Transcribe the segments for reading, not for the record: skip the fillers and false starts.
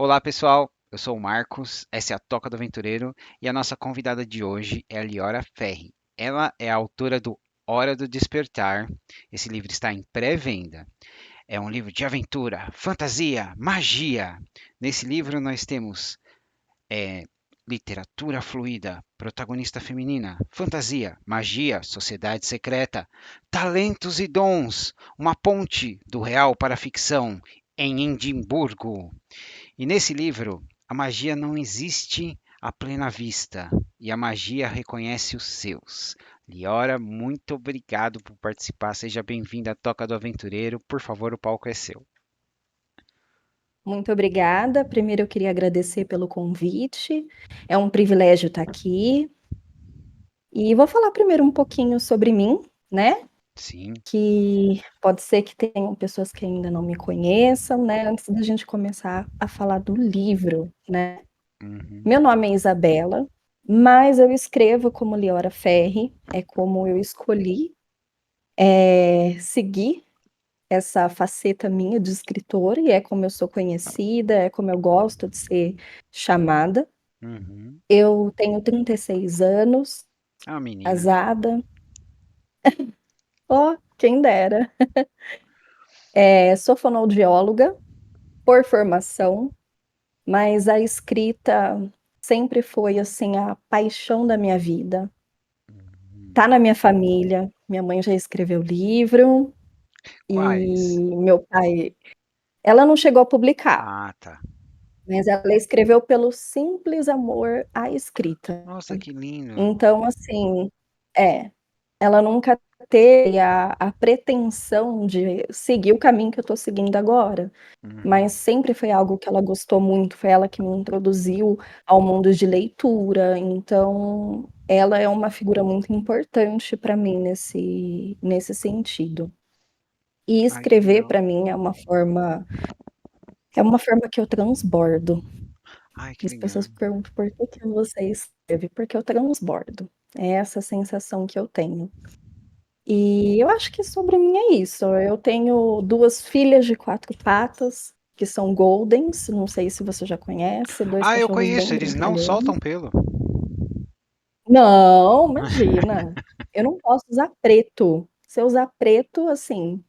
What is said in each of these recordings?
Olá, pessoal. Eu sou o Marcos, essa é a Toca do Aventureiro e a nossa convidada de hoje é a Liora Ferri. Ela é a autora do Hora do Despertar. Esse livro está em pré-venda. É um livro de aventura, fantasia, magia. Nesse livro nós temos é, literatura fluida, protagonista feminina, fantasia, magia, sociedade secreta, talentos e dons, uma ponte do real para a ficção em Edimburgo. E nesse livro, a magia não existe à plena vista e a magia reconhece os seus. Liora, muito obrigado por participar. Seja bem-vinda à Toca do Aventureiro. Por favor, o palco é seu. Muito obrigada. Primeiro, eu queria agradecer pelo convite. É um privilégio estar aqui. E vou falar primeiro um pouquinho sobre mim, né? Sim. Que pode ser que tenham pessoas que ainda não me conheçam, né? Antes da gente começar a falar do livro, né? Uhum. Meu nome é Isabela, mas eu escrevo como Liora Ferri, é como eu escolhi seguir essa faceta minha de escritora, e é como eu sou conhecida, é como eu gosto de ser chamada. Uhum. Eu tenho 36 anos, Ah, menina. casada. Oh, quem dera. Sou fonoaudióloga por formação, mas a escrita sempre foi assim a paixão da minha vida. Uhum. Tá na minha família. Minha mãe já escreveu livro Quais? e meu pai, ela não chegou a publicar, Ah, tá. mas ela escreveu pelo simples amor à escrita. Nossa, que lindo. Então, assim, é, ela nunca teve a pretensão de seguir o caminho que eu estou seguindo agora, Uhum. mas sempre foi algo que ela gostou muito, foi ela que me introduziu ao mundo de leitura, então ela é uma figura muito importante para mim nesse sentido. E Ai, que escrever legal. para mim é uma forma que eu transbordo. Ai, que As legal. pessoas perguntam por que que você escreve? Porque eu transbordo. É essa sensação que eu tenho. E eu acho que sobre mim é isso. Eu tenho duas filhas de quatro patas, que são Goldens, não sei se você já conhece, dois Ah, eu cachorros conheço, bem eles não brincalhões. soltam pelo. Não, imagina. Eu não posso usar preto. Se eu usar preto, assim,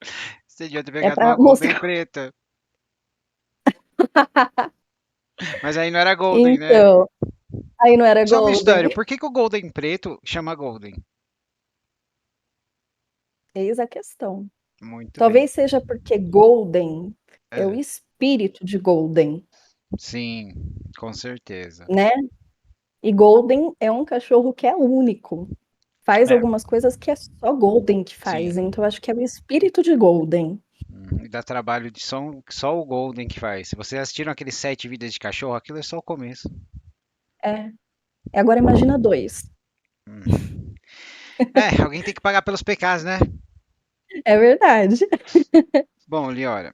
Você devia ter é pegado uma para Golden mostrar. preta. Mas aí não era Golden, né? Então, aí não era Só um Golden. mistério, por que que o Golden preto chama Golden? Eis a questão. Muito bem. Talvez seja porque Golden é o É, espírito de Golden, sim, com certeza. né? E Golden é um cachorro que é único. Faz É, algumas coisas que é só Golden que faz. sim. Então, eu acho que é o espírito de Golden. E dá trabalho de só o Golden que faz. Se vocês assistiram aqueles 7 vidas de cachorro, aquilo é só o começo. É. Agora imagina dois. Hum. É, alguém tem que pagar pelos pecados, né? É verdade. Bom, Liora,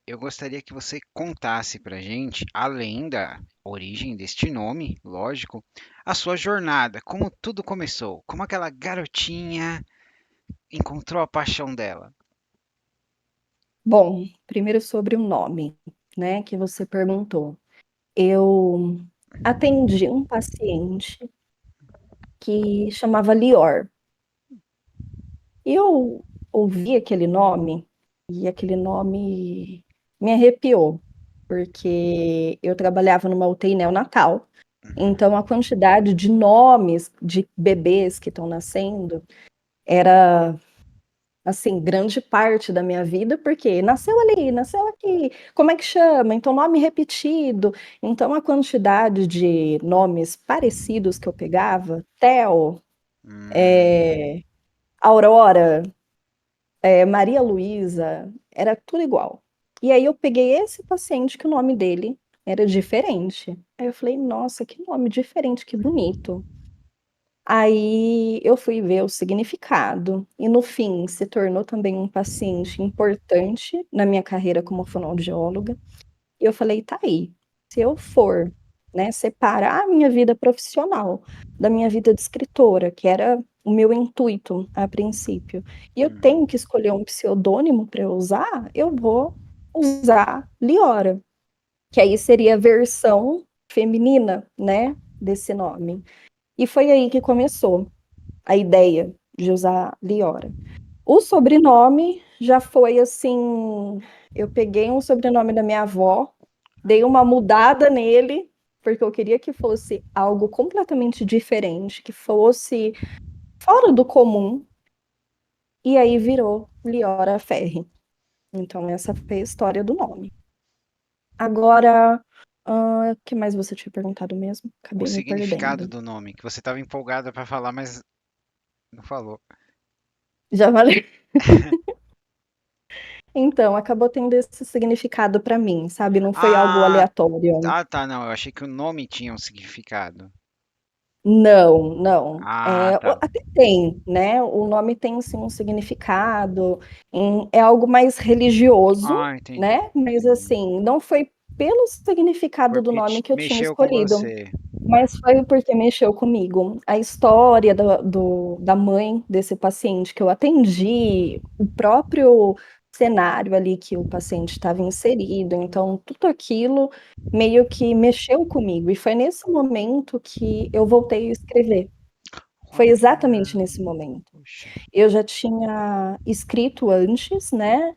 eu gostaria que você contasse pra gente, além da origem deste nome, lógico, a sua jornada, como tudo começou, como aquela garotinha encontrou a paixão dela. Bom, primeiro sobre o nome, né, que você perguntou. Eu atendi um paciente que chamava Lior. E eu ouvi aquele nome e aquele nome me arrepiou, porque eu trabalhava numa UTI neonatal. Então, a quantidade de nomes de bebês que estão nascendo era, assim, grande parte da minha vida, porque nasceu ali, nasceu aqui, como é que chama? Então, nome repetido. Então, a quantidade de nomes parecidos que eu pegava, Theo, Hum, Aurora, Maria Luísa, era tudo igual. E aí eu peguei esse paciente que o nome dele era diferente. Aí eu falei, nossa, que nome diferente, que bonito. Aí eu fui ver o significado e no fim se tornou também um paciente importante na minha carreira como fonoaudióloga. E eu falei, tá aí, se eu for, né, separar a minha vida profissional da minha vida de escritora, que era o meu intuito a princípio, e eu tenho uhum. que escolher um pseudônimo para eu usar, eu vou usar Liora. que aí seria a versão feminina, né, desse nome. E foi aí que começou a ideia de usar Liora. O sobrenome já foi assim, eu peguei um sobrenome da minha avó, dei uma mudada nele, porque eu queria que fosse algo completamente diferente, que fosse fora do comum, e aí virou Liora Ferri. Então essa foi a história do nome. Agora, o que mais você tinha perguntado mesmo? O Acabei me significado perdendo. do nome, que você estava empolgada para falar, mas não falou. Já valeu. Então, acabou tendo esse significado para mim, sabe? Não foi algo Ah, aleatório. tá, não. Eu achei que o nome tinha um significado. Não, não. Ah, tá. Até tem, né? O nome tem sim um significado, é algo mais religioso, Ah, entendi. né? Mas Entendi. assim, não foi pelo significado do Porque nome que eu tinha mexeu com escolhido. você. Mas foi porque mexeu comigo. A história da mãe desse paciente que eu atendi, o próprio cenário ali que o paciente estava inserido, então tudo aquilo meio que mexeu comigo. E foi nesse momento que eu voltei a escrever. Foi Olha que exatamente legal. nesse momento. Puxa. Eu já tinha escrito antes, né?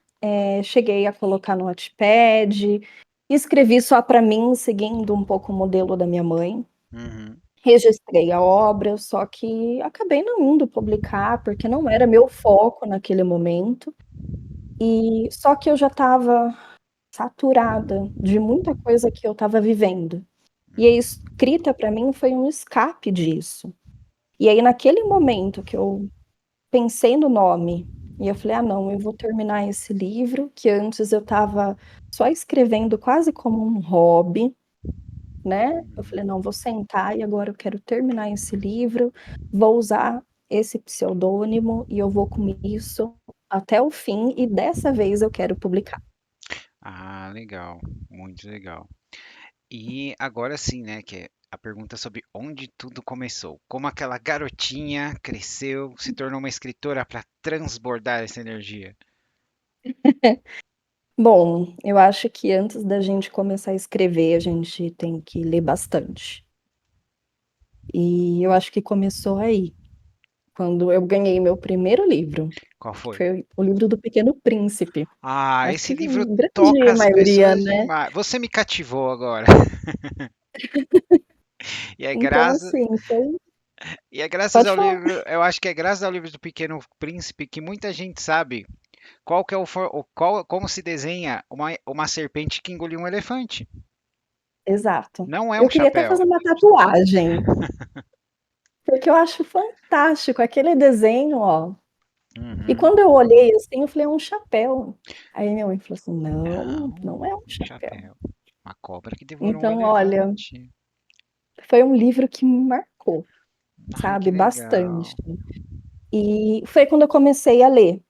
Cheguei a colocar no Wattpad, escrevi só para mim, seguindo um pouco o modelo da minha mãe. Uhum. Registrei a obra, só que acabei não indo publicar, porque não era meu foco naquele momento. E só que eu já estava saturada de muita coisa que eu estava vivendo. E a escrita para mim foi um escape disso. E aí naquele momento que eu pensei no nome, e eu falei: "Ah, não, eu vou terminar esse livro", que antes eu estava só escrevendo quase como um hobby, né? Eu falei: "Não, vou sentar e agora eu quero terminar esse livro, vou usar esse pseudônimo e eu vou com isso até o fim e dessa vez eu quero publicar". Ah, legal. Muito legal. E agora sim, né, que é a pergunta sobre onde tudo começou. Como aquela garotinha cresceu, se tornou uma escritora para transbordar essa energia. Bom, eu acho que antes da gente começar a escrever, a gente tem que ler bastante. E eu acho que começou aí, quando eu ganhei meu primeiro livro, Qual que foi? foi o livro do Pequeno Príncipe. Ah, Acho esse que livro a toca grande as maioria, pessoas né? demais. Você me cativou agora. E é Então, graças, assim, foi. e é graças Pode ao falar. livro, eu acho que é graças ao livro do Pequeno Príncipe que muita gente sabe qual que é como se desenha uma serpente que engoliu um elefante. Exato. Não é um Eu queria até chapéu. fazer uma tatuagem, porque eu acho fantástico aquele desenho, ó. E Uhum. quando eu olhei assim, eu falei: "É um chapéu". Aí minha mãe falou assim: "Não, Não, não é um um chapéu". chapéu. Uma cobra que devorou um Então, olha, elefante. foi um livro que me marcou, Ai, que sabe, bastante. legal. E foi quando eu comecei a ler.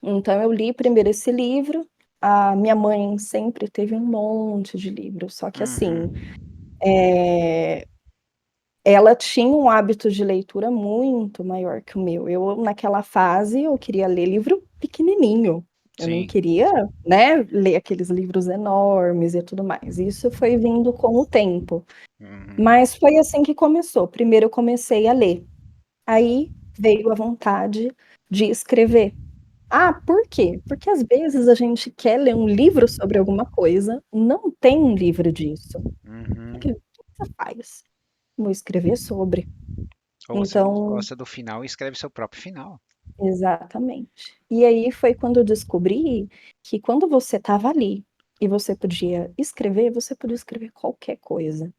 Então eu li primeiro esse livro, a minha mãe sempre teve um monte de livros, só que assim, Uhum. eh, ela tinha um hábito de leitura muito maior que o meu. Eu, naquela fase, eu queria ler livro pequenininho. Eu não Sim. queria, né, ler aqueles livros enormes e tudo mais. Isso foi vindo com o tempo. Uhum. Mas foi assim que começou. Primeiro eu comecei a ler, aí veio a vontade de escrever. Ah, por quê? Porque às vezes a gente quer ler um livro sobre alguma coisa, não tem um livro disso. Uhum. O que você faz? Vou escrever sobre. Ou você não Então, gosta do final e escreve seu próprio final. exatamente. E aí foi quando eu descobri que quando você estava ali e você podia escrever, você podia escrever qualquer coisa,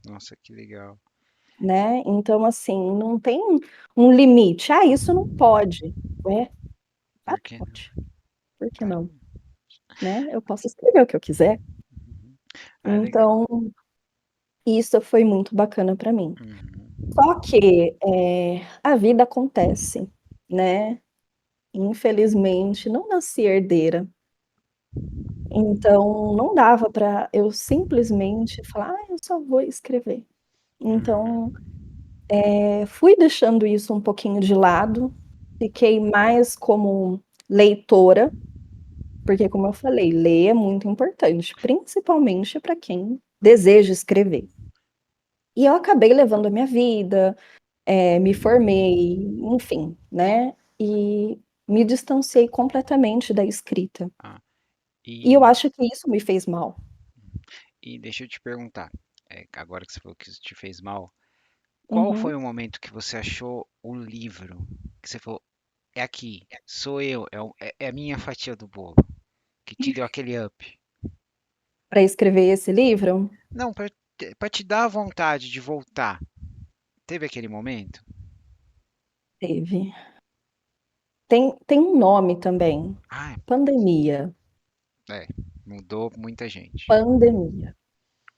Nossa, que legal. né? Então, assim, não tem um limite. Ah, isso não pode. Ué, ah, Por que não? pode. Por que Claro. não? Né? Eu posso escrever o que eu quiser. Uhum. Ah, legal. Então, isso foi muito bacana para mim. Uhum. Só que, a vida acontece, né, infelizmente não nasci herdeira, então não dava para eu simplesmente falar: "Ah, eu só vou escrever". Então, Uhum. fui deixando isso um pouquinho de lado, fiquei mais como leitora, Porque, como eu falei, ler é muito importante, principalmente para quem deseja escrever. E eu acabei levando a minha vida, me formei, enfim, né? E me distanciei completamente da escrita. Ah, E eu e, acho que isso me fez mal. e deixa eu te perguntar, agora que você falou que isso te fez mal, qual foi Uhum. o momento que você achou o livro, que você falou, é aqui, sou eu, é a minha fatia do bolo, que te deu aquele up? Para escrever esse livro, Não, pra te dar a vontade de voltar. Teve aquele momento? teve. Tem um nome também, Ah, pandemia. é, mudou muita gente. Pandemia.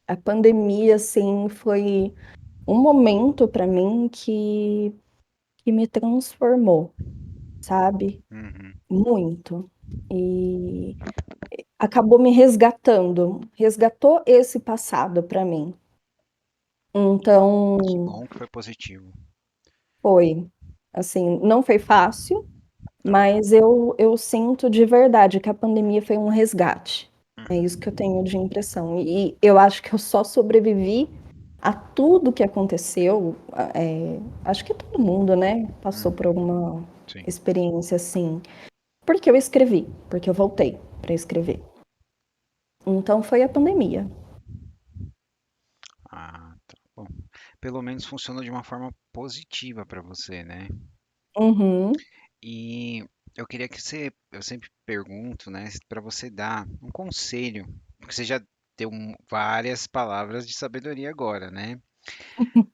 A pandemia, assim, foi um momento para mim que me transformou, sabe? Uhum, Muito. E acabou me resgatando, resgatou esse passado para mim. que Então, bom que foi positivo. foi, assim, não foi fácil, Não. mas eu sinto de verdade que a pandemia foi um resgate. É isso que eu tenho de impressão. E eu acho que eu só sobrevivi a tudo que aconteceu. Acho que todo mundo, né, passou por Uhum, alguma sim. experiência assim. Porque eu escrevi, porque eu voltei para escrever. Então foi a pandemia. Ah, tá bom. Pelo menos funcionou de uma forma positiva para você, né? Uhum, E eu queria que você, eu sempre pergunto, né, para você dar um conselho, porque você já deu várias palavras de sabedoria agora, né?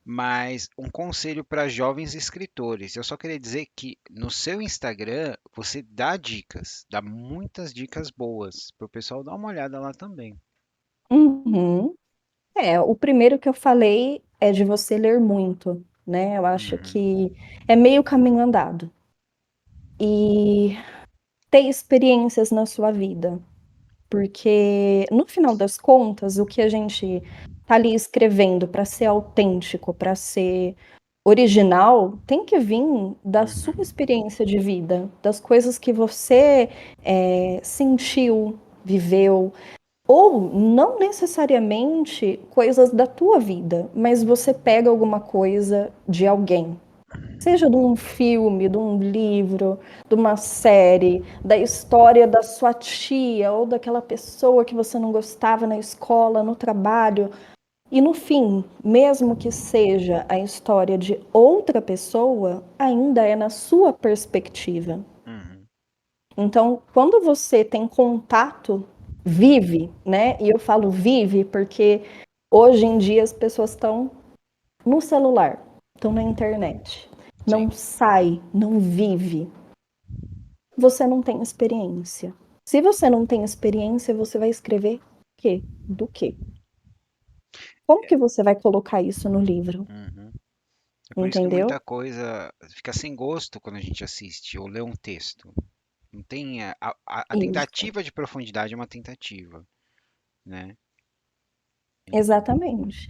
Mas um conselho para jovens escritores. Eu só queria dizer que no seu Instagram você dá dicas, dá muitas dicas boas para o pessoal dar uma olhada lá também. uhum. O primeiro que eu falei é de você ler muito, né? Eu acho Uhum, que é meio caminho andado. E ter experiências na sua vida, porque no final das contas, o que a gente tá ali escrevendo para ser autêntico, para ser original, tem que vir da sua uhum, experiência de vida, das coisas que você sentiu, viveu, ou não necessariamente coisas da tua vida, mas você pega alguma coisa de alguém. Seja de um filme, de um livro, de uma série, da história da sua tia ou daquela pessoa que você não gostava na escola, no trabalho. E no fim, mesmo que seja a história de outra pessoa, ainda é na sua perspectiva. uhum, Então, quando você tem contato, vive, né? E eu falo vive porque hoje em dia as pessoas estão no celular, estão na internet. sim. Não sai, não vive. Você não tem experiência. Se você não tem experiência, você vai escrever o quê? Do quê? Como que você vai colocar isso no livro? Uhum. É por isso que muita Entendeu? coisa fica sem gosto quando a gente assiste ou lê um texto. Não tem a Isso. tentativa de profundidade é uma tentativa, né? Então, Exatamente.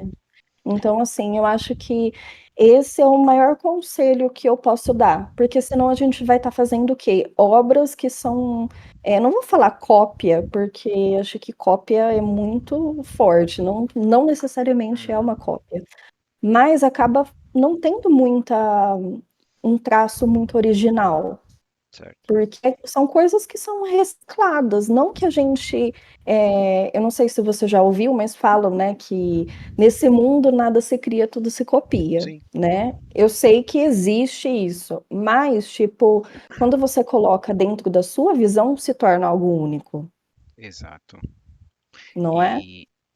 Então, assim, eu acho que esse é o maior conselho que eu posso dar, porque senão a gente vai estar fazendo o quê? Obras que são, não vou falar cópia, porque acho que cópia é muito forte, não necessariamente é uma uhum, cópia, mas acaba não tendo um traço muito original. certo. Porque são coisas que são recicladas, não que a gente. Eu não sei se você já ouviu, mas falam, né, que nesse mundo nada se cria, tudo se copia, Sim, né? Eu sei que existe isso, mas, tipo, quando você coloca dentro da sua visão, se torna algo único, exato. não é?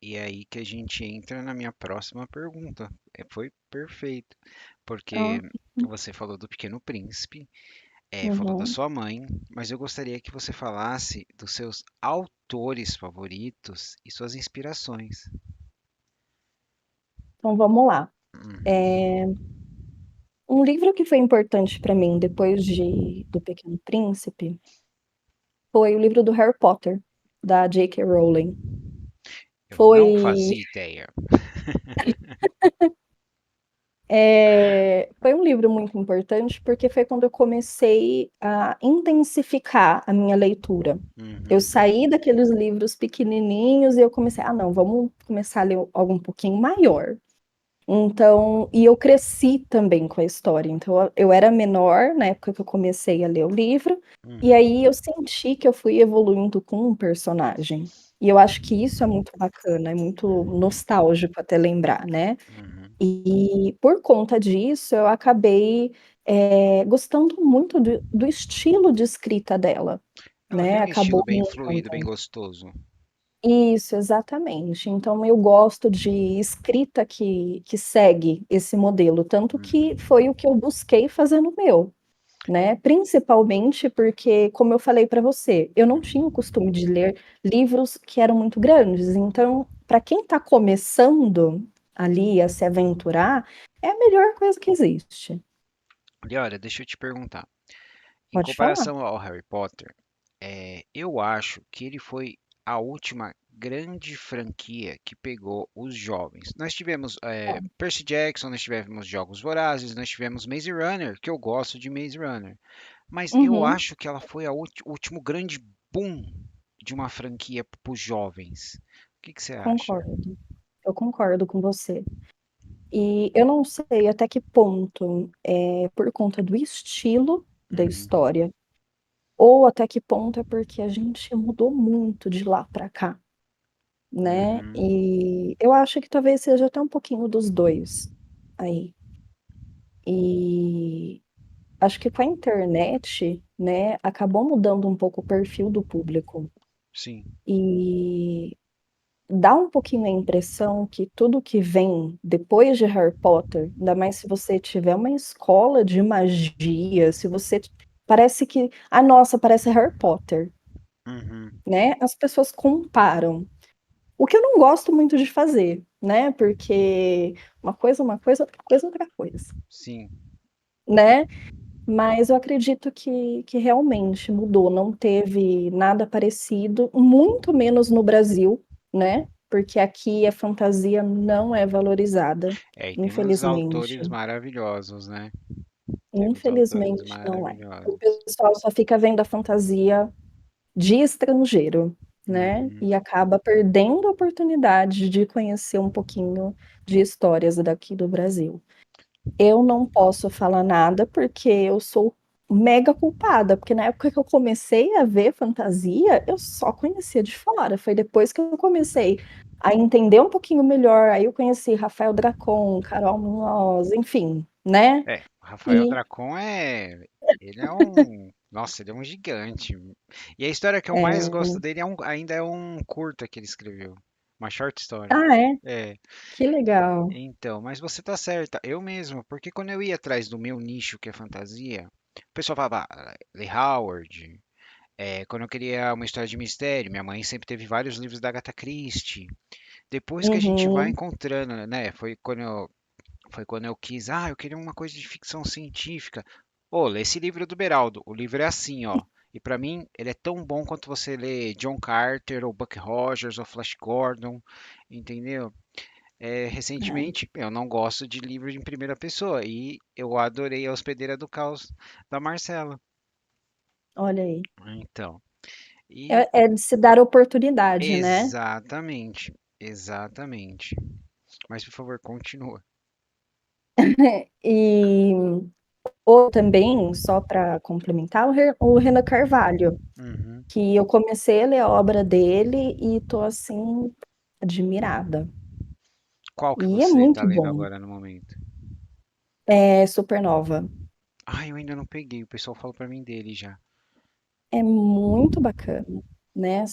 E é aí que a gente entra na minha próxima pergunta. Foi perfeito, Ah, porque você falou do Pequeno Príncipe, falou da uhum. sua mãe, mas eu gostaria que você falasse dos seus autores favoritos e suas inspirações. Então vamos lá. Uhum. É, um livro que foi importante para mim depois do Pequeno Príncipe foi o livro do Harry Potter, da J.K. Rowling. Eu não Foi fazia ideia. Foi um livro muito importante, porque foi quando eu comecei a intensificar a minha leitura. Eu Uhum, saí daqueles livros pequenininhos e eu comecei, não, vamos começar a ler algo um pouquinho maior. Então, e eu cresci também com a história. Então, eu era menor na época que eu comecei a ler o livro, e uhum, aí eu senti que eu fui evoluindo com um personagem. E eu acho que isso é muito bacana, é muito nostálgico até lembrar, né? uhum. E por conta disso, eu acabei gostando muito do estilo de escrita dela, Ela tem né? um estilo Acabou bem me fluido, bem encantando. gostoso. Isso, exatamente. Então, eu gosto de escrita que segue esse modelo, tanto que Uhum, foi o que eu busquei fazer no meu, né? Principalmente porque, como eu falei para você, eu não tinha o costume de ler livros que eram muito grandes. Então, para quem está começando ali a se aventurar, é a melhor coisa que existe. e olha, deixa eu te perguntar. Em Pode falar. comparação ao Harry Potter, eu acho que ele foi a última grande franquia que pegou os jovens. Nós tivemos Percy Jackson, nós tivemos Jogos Vorazes, nós tivemos Maze Runner, que eu gosto de Maze Runner. Mas eu Uhum, acho que ela foi o último grande boom de uma franquia para os jovens. O que que você acha? concordo. Eu concordo com você. E eu não sei até que ponto é por conta do estilo da Uhum, história, ou até que ponto é porque a gente mudou muito de lá para cá, né? uhum, E eu acho que talvez seja até um pouquinho dos dois aí. E acho que com a internet, né, acabou mudando um pouco o perfil do público. sim. E dá um pouquinho a impressão que tudo que vem depois de Harry Potter, ainda mais se você tiver uma escola de magia, se você parece que, nossa, parece Harry Potter, Uhum, né? As pessoas comparam. O que eu não gosto muito de fazer, né? Porque uma coisa, outra coisa, outra coisa, sim. né? Mas eu acredito que realmente mudou, não teve nada parecido, muito menos no Brasil, né? Porque aqui a fantasia não é valorizada, E temos infelizmente. autores maravilhosos, né? Temos autores Infelizmente não é. O maravilhosos. pessoal só fica vendo a fantasia de estrangeiro, né? Uhum. E acaba perdendo a oportunidade de conhecer um pouquinho de histórias daqui do Brasil. Eu não posso falar nada porque eu sou mega culpada, porque na época que eu comecei a ver fantasia, eu só conhecia de fora. Foi depois que eu comecei a entender um pouquinho melhor. Aí eu conheci Rafael Dracon, Carol Munhoz, enfim, né? O Rafael E Dracon ele é um, nossa, ele é um gigante. E a história que eu mais é, gosto dele ainda é um curta que ele escreveu, uma short story. é, É, que legal. então, mas você tá certa, eu mesmo, porque quando eu ia atrás do meu nicho, que é fantasia, o pessoal falava, Lee Howard, quando eu queria uma história de mistério, minha mãe sempre teve vários livros da Agatha Christie. Depois que a gente vai Uhum, encontrando, né, foi quando eu quis, eu queria uma coisa de ficção científica. Ô, lê esse livro do Beraldo. O livro é assim, ó. E pra mim, ele é tão bom quanto você lê John Carter, ou Buck Rogers, ou Flash Gordon, entendeu? é, Recentemente, eu não gosto de livro em primeira pessoa e eu adorei A Hospedeira do Caos da Marcela. olha aí. Então, e É de se dar oportunidade, né? exatamente, exatamente. Mas por favor, continua. E ou também, só para complementar, o Renan Carvalho, Uhum. que eu comecei a ler a obra dele e tô assim admirada. Qual que E é você tá muito lendo bom. agora no momento? É Supernova. Eu ainda não peguei, o pessoal falou pra mim dele já. É muito bacana, né?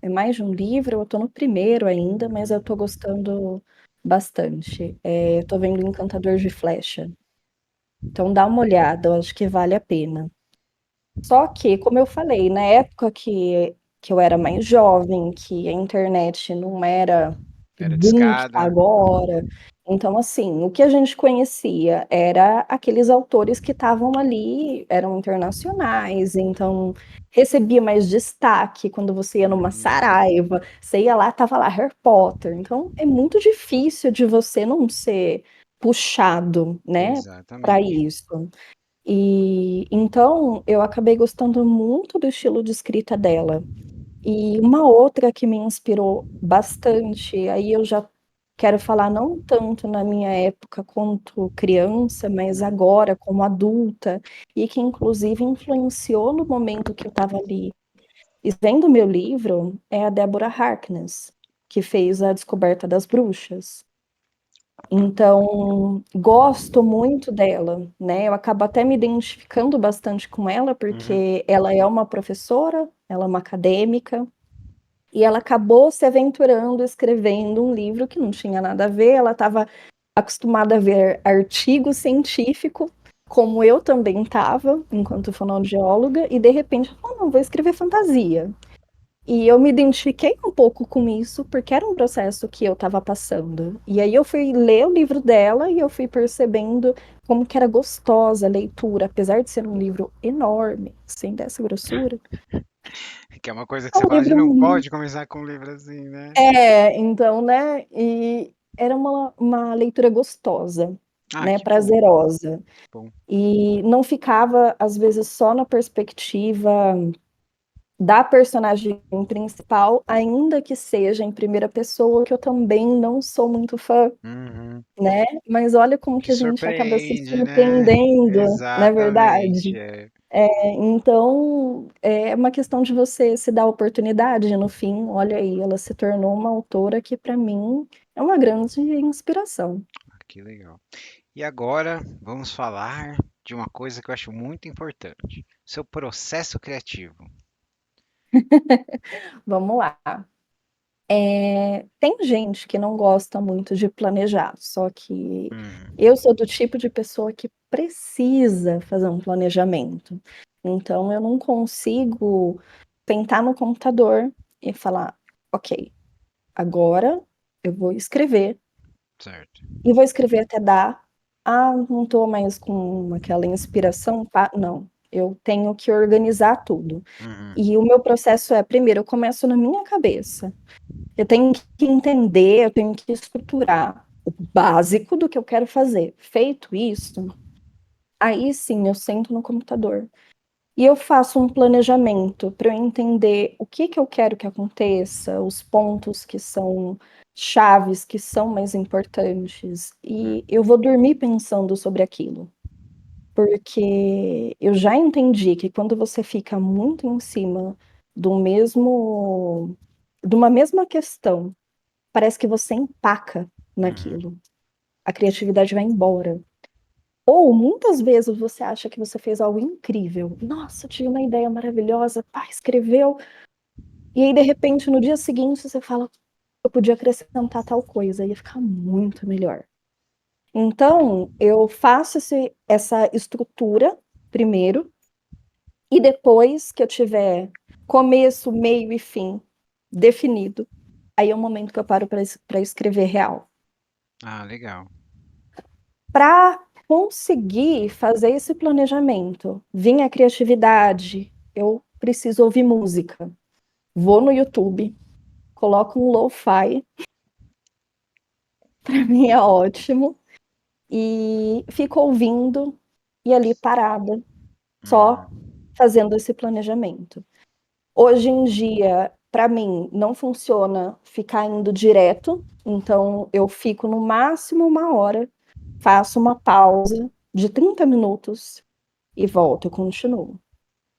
É mais de um livro, eu tô no primeiro ainda, mas eu Uhum. tô gostando bastante. Eu tô vendo Encantador de Flecha. Então dá uma olhada, eu acho que vale a pena. Só que, como eu falei, na época que eu era mais jovem, que a internet não era o Era boom que está discada. agora, então, assim, o que a gente conhecia era aqueles autores que estavam ali, eram internacionais, então recebia mais destaque quando você ia numa Uhum. Saraiva, você ia lá, tava lá Harry Potter. Então, é muito difícil de você não ser. puxado, né, para Exatamente. isso. E então eu acabei gostando muito do estilo de escrita dela. E uma outra que me inspirou bastante, aí eu já quero falar não tanto na minha época quanto criança, mas Uhum. agora como adulta, e que inclusive influenciou no momento que eu estava ali vendo meu livro, é a Deborah Harkness, que fez A Descoberta das Bruxas. Então, gosto muito dela, né? Eu acabo até me identificando bastante com ela, Uhum. porque ela é uma professora, ela é uma acadêmica, e ela acabou se aventurando escrevendo um livro que não tinha nada a ver. Ela estava acostumada a ver artigo científico, como eu também estava, enquanto fonoaudióloga, e de repente, ela falou, não, vou escrever fantasia. E eu me identifiquei um pouco com isso, porque era um processo que eu estava passando. E aí eu fui ler o livro dela e eu fui percebendo como que era gostosa a leitura, apesar de ser um livro enorme, assim, dessa grossura. Que é uma coisa que É você um fala, a gente livro não pode começar com um livro assim, né? então, né? E era uma leitura gostosa, Ah, né? que bom, Prazerosa. bom. E não ficava, às vezes, só na perspectiva da personagem principal, ainda que seja em primeira pessoa, que eu também não sou muito fã, Uhum. né? Mas olha como Que que a gente acaba se surpreende, né? surpreendendo, não é Exatamente. verdade? É. Então, é uma questão de você se dar oportunidade. No fim, olha aí, ela se tornou uma autora que, para mim, é uma grande inspiração. Ah, que legal. E agora vamos falar de uma coisa que eu acho muito importante: seu processo criativo. Vamos lá. Tem gente que não gosta muito de planejar, só que Uhum. eu sou do tipo de pessoa que precisa fazer um planejamento. Então, eu não consigo sentar no computador e falar, ok, agora eu vou escrever. Certo. E vou escrever até dar. Ah, não estou mais com aquela inspiração. Não, eu tenho que organizar tudo. Uhum. E o meu processo é, primeiro, eu começo na minha cabeça. Eu tenho que entender, eu tenho que estruturar o básico do que eu quero fazer. Feito isso, aí sim eu sento no computador e eu faço um planejamento para eu entender o que que eu quero que aconteça, os pontos que são chaves, que são mais importantes, e eu vou dormir pensando sobre aquilo, porque eu já entendi que quando você fica muito em cima do mesmo, de uma mesma questão, parece que você empaca Uhum. naquilo, a criatividade vai embora. Ou muitas vezes você acha que você fez algo incrível. Nossa, eu tive uma ideia maravilhosa, pá, escreveu. E aí, de repente, no dia seguinte, você fala, eu podia acrescentar tal coisa, ia ficar muito melhor. Então, eu faço essa estrutura primeiro, e depois que eu tiver começo, meio e fim definido, aí é o momento que eu paro para escrever real. Ah, legal. Para conseguir fazer esse planejamento, vir a criatividade, eu preciso ouvir música. Vou no YouTube, coloco um lo-fi, para mim é ótimo, e fico ouvindo e ali parada, só Uhum. fazendo esse planejamento. Hoje em dia, para mim, não funciona ficar indo direto, então eu fico no máximo uma hora, faço uma pausa de 30 minutos e volto, eu continuo.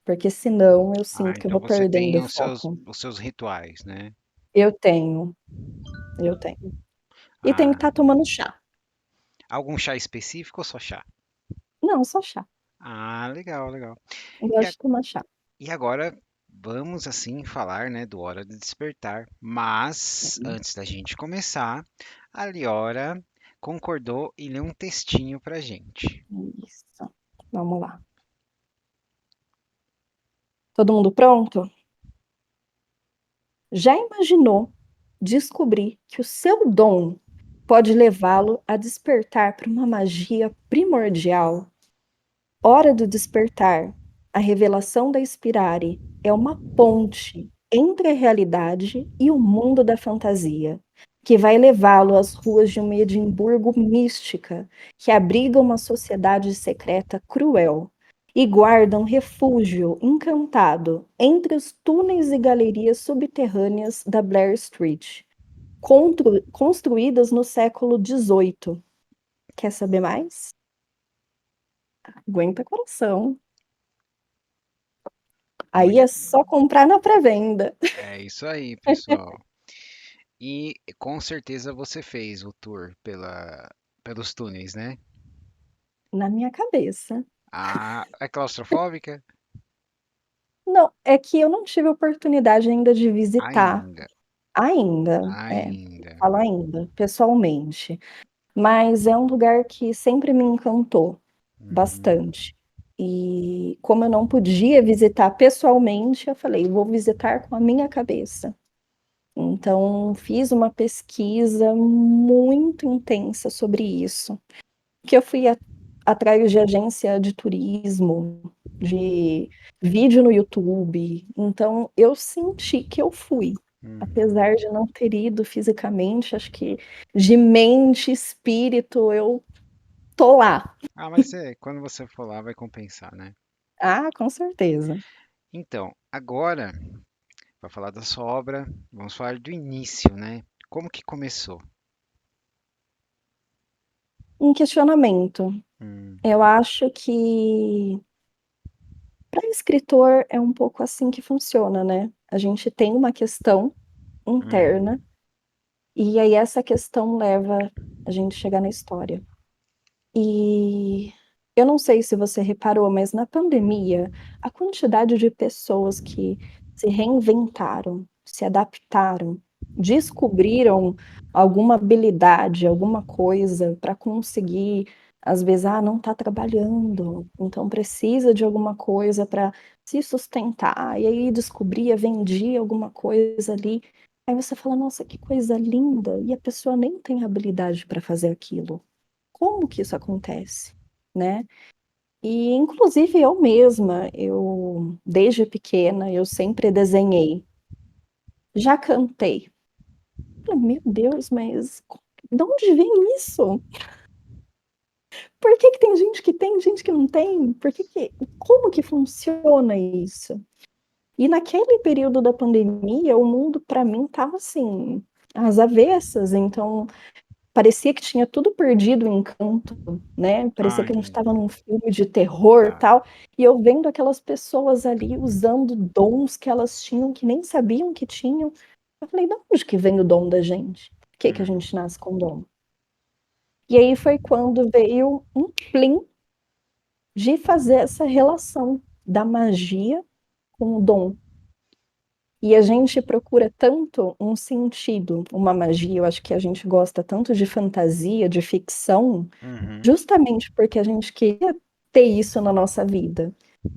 Porque senão eu Ah, sinto que eu então vou você perdendo tem o foco. os seus rituais, né? Eu tenho, eu tenho. E tenho que Ah, estar tomando chá. algum chá específico ou só chá? Não, só chá. Ah, legal, legal. Eu E, gosto de tomar chá. e agora vamos assim falar, né, do Hora de Despertar. Mas antes da gente começar, a Liora concordou em ler um textinho pra gente. Isso. Vamos lá. Todo mundo pronto? Já imaginou descobrir que o seu dom pode levá-lo a despertar para uma magia primordial? Hora do despertar, a revelação da Inspirare é uma ponte entre a realidade e o mundo da fantasia, que vai levá-lo às ruas de uma Edimburgo mística, que abriga uma sociedade secreta cruel e guarda um refúgio encantado entre os túneis e galerias subterrâneas da Blair Street, construídas no século XVIII. Quer saber mais? Aguenta coração. Aí é Muito. só comprar na pré-venda. É isso aí, pessoal. E com certeza você fez o tour pelos túneis, né? Na minha cabeça. Ah, é claustrofóbica? Não, é que eu não tive a oportunidade ainda de visitar, Ainda, ainda. falo ainda, pessoalmente. Mas é um lugar que sempre me encantou Uhum, bastante. E como eu não podia visitar pessoalmente, eu falei, vou visitar com a minha cabeça. Então, fiz uma pesquisa muito intensa sobre isso, que eu fui atrás de agência de turismo, de vídeo no YouTube. Então, eu senti que eu fui. uhum. Apesar de não ter ido fisicamente, acho que de mente, espírito, eu tô lá. Ah, mas quando você for lá vai compensar, né? Ah, com certeza. Então, agora, para falar da sua obra, vamos falar do início, né? Como que começou? Um questionamento. Hum, Eu acho que para escritor é um pouco assim que funciona, né? A gente tem uma questão interna uhum, e aí essa questão leva a gente a chegar na história. E eu não sei se você reparou, mas na pandemia, a quantidade de pessoas que se reinventaram, se adaptaram, descobriram alguma habilidade, alguma coisa para conseguir, às vezes, não está trabalhando, então precisa de alguma coisa para se sustentar, e aí descobria, vendia alguma coisa ali. Aí você fala, nossa, que coisa linda, e a pessoa nem tem habilidade para fazer aquilo. Como que isso acontece, né? E inclusive eu mesma, eu desde pequena eu sempre desenhei, já cantei. Falei, meu Deus, mas de onde vem isso? Por que que tem gente que não tem? Como que funciona isso? E naquele período da pandemia, o mundo para mim estava assim, às avessas, então parecia que tinha tudo perdido o encanto, né? Parecia ah, que a gente entendi. estava num filme de terror, Tá. tal. E eu vendo aquelas pessoas ali usando dons que elas tinham, que nem sabiam que tinham. Eu falei, de onde que vem o dom da gente? Por que a Uhum, gente nasce com dom? E aí foi quando veio um plim de fazer essa relação da magia com o dom. E a gente procura tanto um sentido, uma magia, eu acho que a gente gosta tanto de fantasia, de ficção, uhum, justamente porque a gente queria ter isso na nossa vida.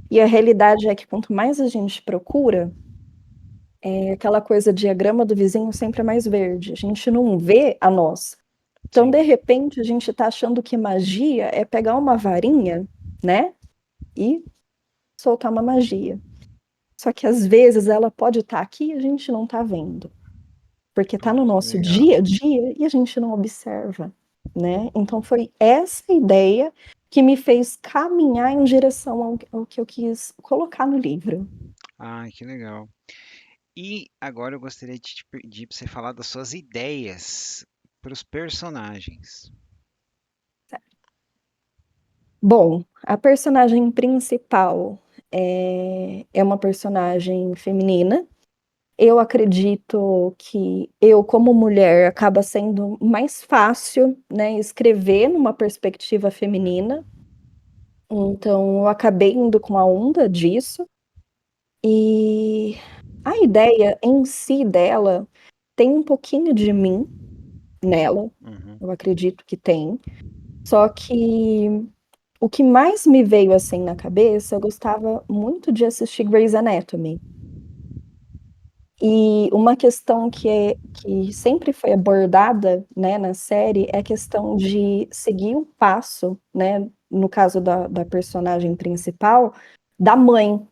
E a realidade é que quanto mais a gente procura, é aquela coisa de a grama do vizinho sempre é mais verde. A gente não vê a nossa. Então, sim. de repente, a gente está achando que magia é pegar uma varinha, né? E soltar uma magia. Só que às vezes ela pode estar aqui e a gente não está vendo. Porque está no Que nosso legal. dia a dia e a gente não observa, né? Então foi essa ideia que me fez caminhar em direção ao que eu quis colocar no livro. Ah, que legal. E agora eu gostaria de te pedir para você falar das suas ideias para os personagens. Bom, a personagem principal é uma personagem feminina. Eu acredito que eu, como mulher, acaba sendo mais fácil, né, escrever numa perspectiva feminina. Então, eu acabei indo com a onda disso. E a ideia em si dela tem um pouquinho de mim nela, Uhum, eu acredito que tem. Só que o que mais me veio assim na cabeça, eu gostava muito de assistir Grey's Anatomy. E uma questão que sempre foi abordada, né, na série é a questão de seguir o passo, né, no caso da personagem principal, da mãe.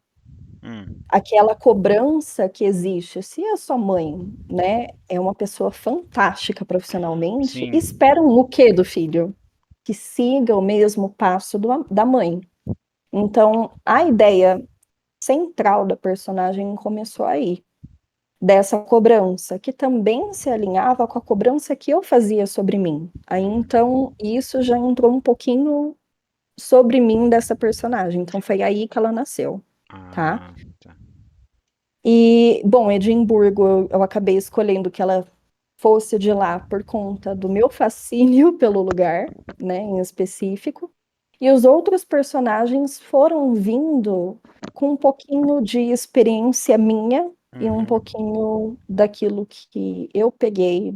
Hum, aquela cobrança que existe. Se a sua mãe, né, é uma pessoa fantástica profissionalmente, sim. esperam o quê do filho? Que siga o mesmo passo da mãe. Então, a ideia central da personagem começou aí, dessa cobrança, que também se alinhava com a cobrança que eu fazia sobre mim. Aí então, isso já entrou um pouquinho sobre mim dessa personagem. Então, foi aí que ela nasceu, tá? Ah, tá. E, bom, Edimburgo, eu acabei escolhendo que ela fosse de lá por conta do meu fascínio pelo lugar, né, em específico. E os outros personagens foram vindo com um pouquinho de experiência minha e um Uhum, pouquinho daquilo que eu peguei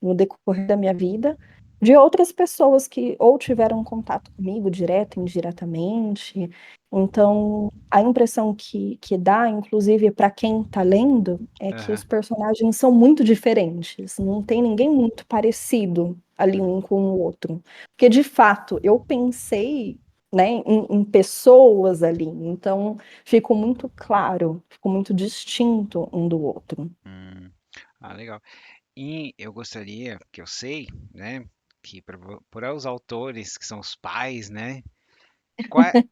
no decorrer da minha vida, de outras pessoas que ou tiveram contato comigo, direto, indiretamente. Então, a impressão que dá, inclusive para quem está lendo, é que aham, os personagens são muito diferentes, não tem ninguém muito parecido ali um com o outro. Porque, de fato, eu pensei, né, em pessoas ali, então ficou muito claro, ficou muito distinto um do outro. hum. Ah, legal. E eu gostaria, que eu sei, né, que para os autores, que são os pais, né,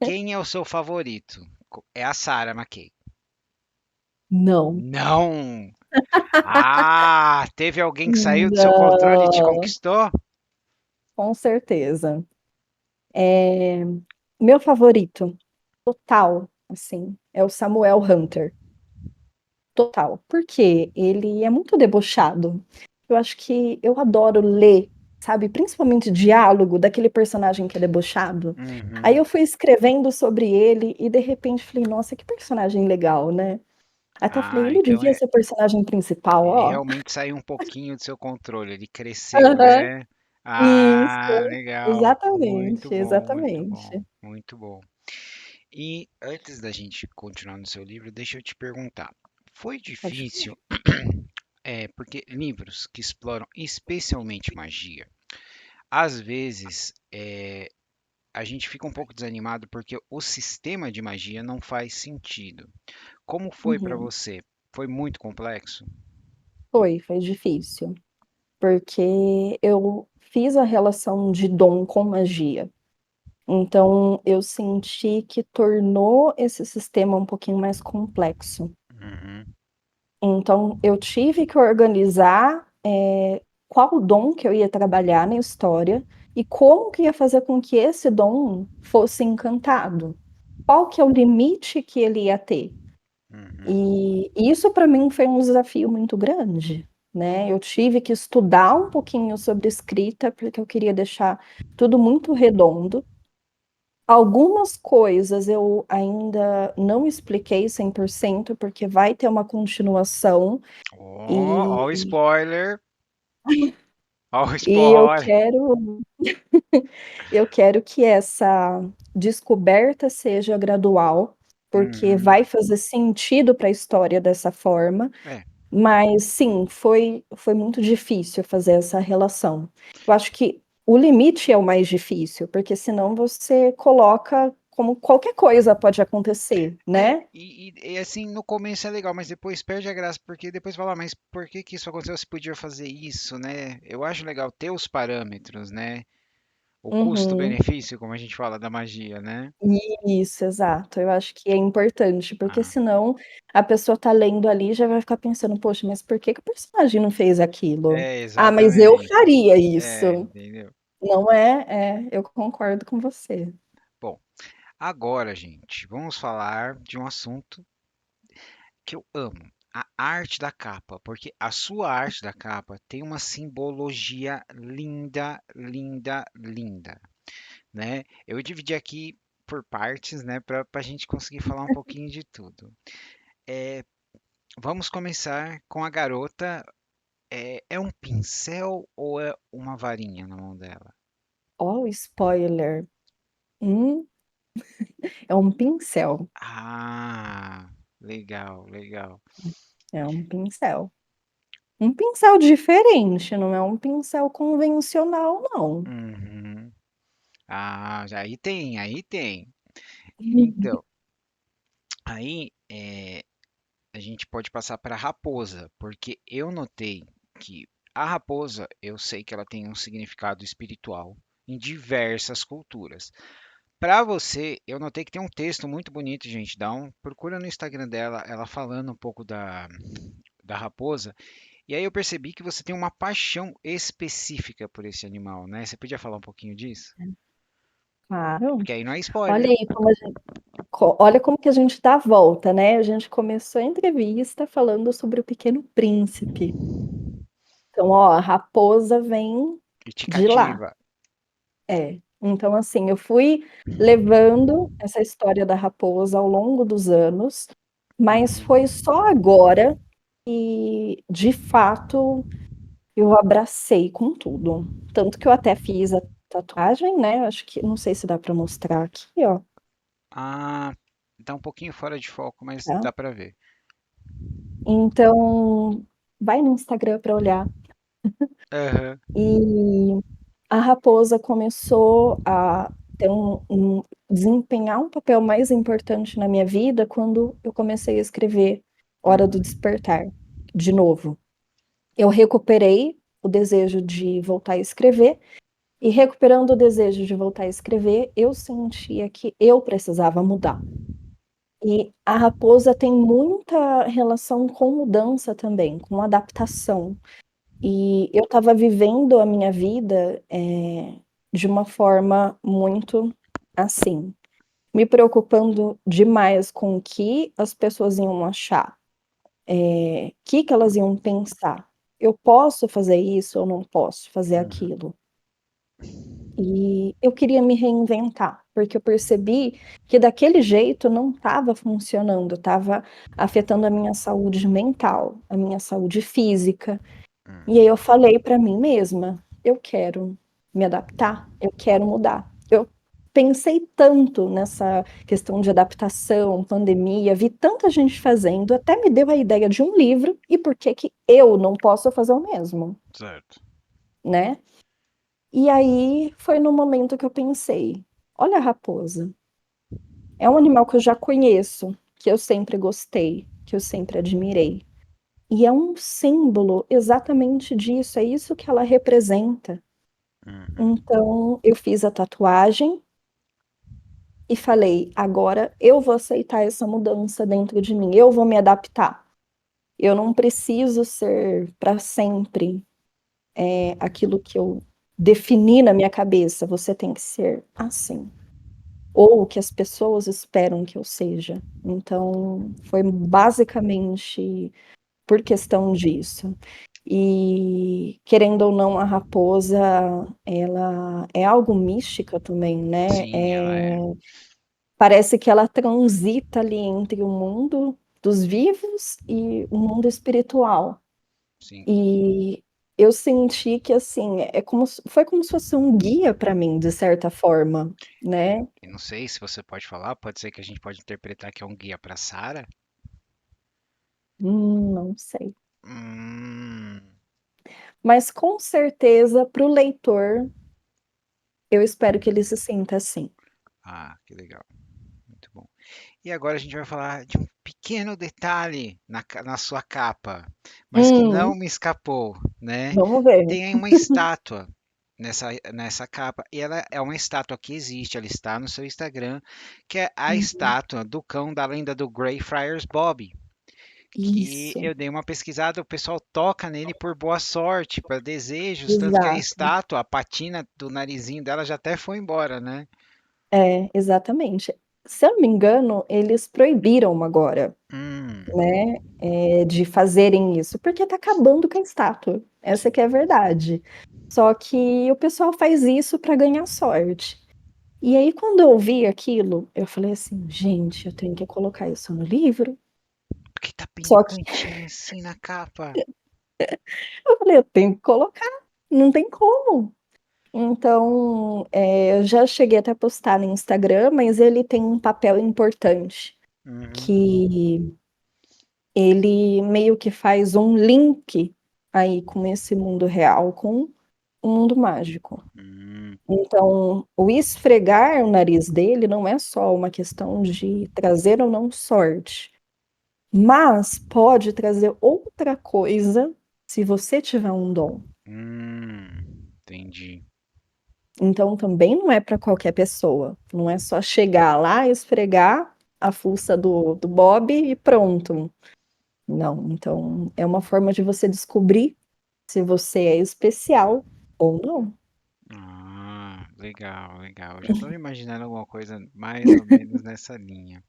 quem é o seu favorito? É a Sarah McKay. Não. Não! Ah, teve alguém que saiu do seu controle e te Não, conquistou? com certeza. É, meu favorito, total, assim, é o Samuel Hunter. Total. Porque ele é muito debochado. Eu acho que eu adoro ler, sabe? Principalmente diálogo daquele personagem que é debochado. Aí Uhum. eu fui escrevendo sobre ele e de repente falei, nossa, que personagem legal, né? Até falei, Ah, ele então devia ser personagem principal, ele ó. realmente saiu um pouquinho do seu controle, ele cresceu, Aham, né? isso, Ah, legal. Muito exatamente, bom, muito bom, exatamente. muito bom. E antes da gente continuar no seu livro, deixa eu te perguntar. Foi Pode difícil, porque livros que exploram especialmente magia, às vezes a gente fica um pouco desanimado porque o sistema de magia não faz sentido. Como foi para uhum. você? Foi muito complexo? Foi difícil, porque eu fiz a relação de dom com magia. Então, eu senti que tornou esse sistema um pouquinho mais complexo. Uhum. Então, eu tive que organizar, qual dom que eu ia trabalhar na história e como que ia fazer com que esse dom fosse encantado. Qual que é o limite que ele ia ter? Uhum. E isso para mim foi um desafio muito grande, né? Eu tive que estudar um pouquinho sobre escrita, porque eu queria deixar tudo muito redondo. Algumas coisas eu ainda não expliquei 100%, porque vai ter uma continuação Ó, ó o e, spoiler, ó o e spoiler. eu quero que essa descoberta seja gradual, porque Uhum. vai fazer sentido para a história dessa forma. É, Mas sim, foi muito difícil fazer essa relação. Eu acho que o limite é o mais difícil, porque senão você coloca como qualquer coisa pode acontecer, né? e assim, no começo é legal, mas depois perde a graça, porque depois fala, mas por que que isso aconteceu? Você podia fazer isso, né? Eu acho legal ter os parâmetros, né? O Uhum. custo-benefício, como a gente fala da magia, né? Isso, exato. Eu acho que é importante, porque Ah, senão a pessoa tá lendo ali e já vai ficar pensando, poxa, mas por que que o personagem não fez aquilo? Ah, mas eu exatamente. faria É, isso. entendeu? Não é? Eu concordo com você. Bom, agora, gente, vamos falar de um assunto que eu amo, a arte da capa, porque a sua arte da capa tem uma simbologia linda, linda, linda, né? Eu dividi aqui por partes, né, para a gente conseguir falar um pouquinho de tudo. É, vamos começar com a garota. É um pincel ou é uma varinha na mão dela? Ó, o spoiler. Hum, é um pincel. Ah, legal, legal. É um pincel. Um pincel diferente, não é um pincel convencional, não. Uhum. Ah, aí tem, aí tem. Então, Aí a gente pode passar para a raposa, porque eu notei que a raposa, eu sei que ela tem um significado espiritual em diversas culturas. Para você, eu notei que tem um texto muito bonito, gente. Procura no Instagram dela, ela falando um pouco da raposa. E aí eu percebi que você tem uma paixão específica por esse animal, né? Você podia falar um pouquinho disso? Claro. Porque aí não é Olha spoiler. aí como a gente, olha como que a gente dá a volta, né? A gente começou a entrevista falando sobre o Pequeno Príncipe. Então, ó, a raposa vem E te de lá. cativa. É. Então, assim, eu fui levando essa história da raposa ao longo dos anos, mas foi Uhum. só agora que, de fato, eu abracei com tudo. Tanto que eu até fiz a tatuagem, né? Acho que, não sei se dá para mostrar aqui, ó, Ah, tá um pouquinho fora de foco, mas tá? dá pra ver. Então, vai no Instagram para olhar. Aham. E a raposa começou a ter desempenhar um papel mais importante na minha vida quando eu comecei a escrever Hora do Uhum. Despertar, de novo. Eu recuperei o desejo de voltar a escrever, e recuperando o desejo de voltar a escrever, eu sentia que eu precisava mudar. E a raposa tem muita relação com mudança também, com adaptação. E eu estava vivendo a minha vida, de uma forma muito assim, me preocupando demais com o que as pessoas iam achar, que elas iam pensar. Eu posso fazer isso ou não posso fazer Uhum. aquilo? E eu queria me reinventar, porque eu percebi que daquele jeito não estava funcionando, estava afetando a minha saúde mental, a minha saúde física. E aí eu Uhum. falei para mim mesma, eu quero me adaptar, eu quero mudar. Eu pensei tanto nessa questão de adaptação, pandemia, vi tanta gente fazendo, até me deu a ideia de um livro e por que que eu não posso fazer o mesmo, Certo. né? E aí foi no momento que eu pensei, olha a raposa, é um animal que eu já conheço, que eu sempre gostei, que eu sempre admirei. E é um símbolo exatamente disso, é isso que ela representa. Uhum. Então, eu fiz a tatuagem e falei: agora eu vou aceitar essa mudança dentro de mim, eu vou me adaptar. Eu não preciso ser para sempre aquilo que eu defini na minha cabeça, você tem que ser assim. Ou o que as pessoas esperam que eu seja. Então, foi basicamente por questão disso. E querendo ou não, a raposa, ela é algo mística também, né? Sim, ela é. Parece que ela transita ali entre o mundo dos vivos e o mundo espiritual. Sim. E eu senti que assim, foi como se fosse um guia para mim, de certa forma, né? E não sei se você pode falar, pode ser que a gente pode interpretar que é um guia para Sara. Não sei. Hum. Mas com certeza, para o leitor, eu espero que ele se sinta assim. Ah, que legal. Muito bom. E agora a gente vai falar de um pequeno detalhe na sua capa, mas que não Hum, me escapou, né? vamos ver. Tem aí uma estátua nessa capa, e ela é uma estátua que existe, ela está no seu Instagram, que é a Uhum. estátua do cão da lenda do Greyfriars Bob. Que Isso, eu dei uma pesquisada, o pessoal toca nele por boa sorte, para desejos, tanto que a exato. estátua, a patina do narizinho dela já até foi embora, né? É, exatamente. Se eu não me engano, eles proibiram agora, Hum, né, de fazerem isso, porque tá acabando com a estátua. Essa sim. que é a verdade. Só que o pessoal faz isso para ganhar sorte. E aí, quando eu vi aquilo, eu falei assim, gente, eu tenho que colocar isso no livro. Por que tá bem no Só que cantinho assim na capa? eu falei, eu tenho que colocar, não tem como. Então, eu já cheguei até a postar no Instagram, mas ele tem um papel importante, Uhum. que ele meio que faz um link aí com esse mundo real, com o mundo mágico. Então, o esfregar o nariz dele não é só uma questão de trazer ou não sorte, mas pode trazer outra coisa se você tiver um dom. Entendi. Então, também não é para qualquer pessoa. Não é só chegar lá, esfregar a fuça do Bob e pronto. Não. Então, é uma forma de você descobrir se você é especial ou não. Ah, legal, legal. Eu já estou imaginando alguma coisa mais ou menos nessa linha.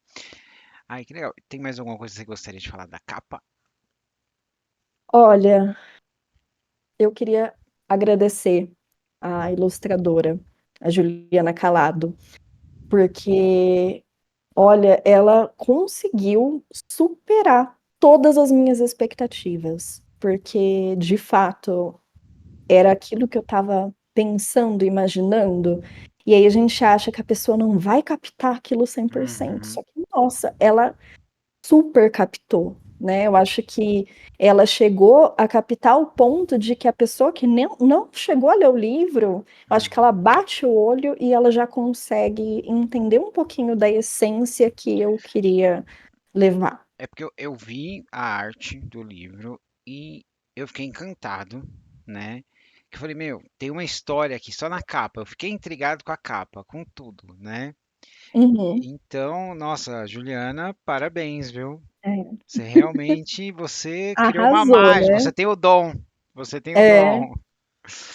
Ai, que legal. Tem mais alguma coisa que você gostaria de falar da capa? Olha, eu queria agradecer à ilustradora, a Juliana Calado, porque, olha, ela conseguiu superar todas as minhas expectativas, porque, de fato, era aquilo que eu estava pensando, imaginando, e aí a gente acha que a pessoa não vai captar aquilo 100%. Uhum, Só que, nossa, ela super captou, né? Eu acho que ela chegou a captar o ponto de que a pessoa que não chegou a ler o livro, eu acho que ela uhum. bate o olho e ela já consegue entender um pouquinho da essência que eu queria levar. É porque eu vi a arte do livro e eu fiquei encantado, né? Que eu falei, meu, tem uma história aqui só na capa. Eu fiquei intrigado com a capa, com tudo, né? Uhum. Então, nossa, Juliana, parabéns, viu? É. Você criou uma Arrasou, mágica, né? você tem o dom. Você tem o É, dom.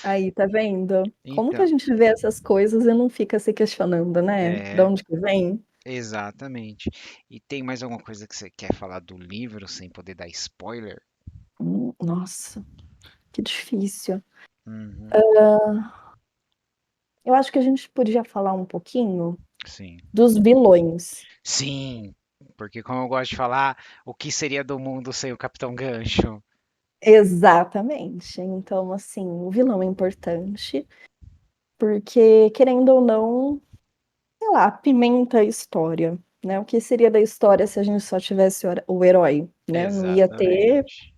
aí, tá vendo? Como que a Então, gente vê essas coisas e não fica se questionando, né? De é, onde que vem? exatamente. E tem mais alguma coisa que você quer falar do livro sem poder dar spoiler? Nossa, que difícil. Uhum, Eu acho que a gente podia falar um pouquinho sim. dos vilões. Sim, porque como eu gosto de falar, o que seria do mundo sem o Capitão Gancho? Exatamente. Então, assim, o vilão é importante, porque, querendo ou não, sei lá, pimenta a história, né? O que seria da história se a gente só tivesse o herói, né? Não ia ter Exatamente.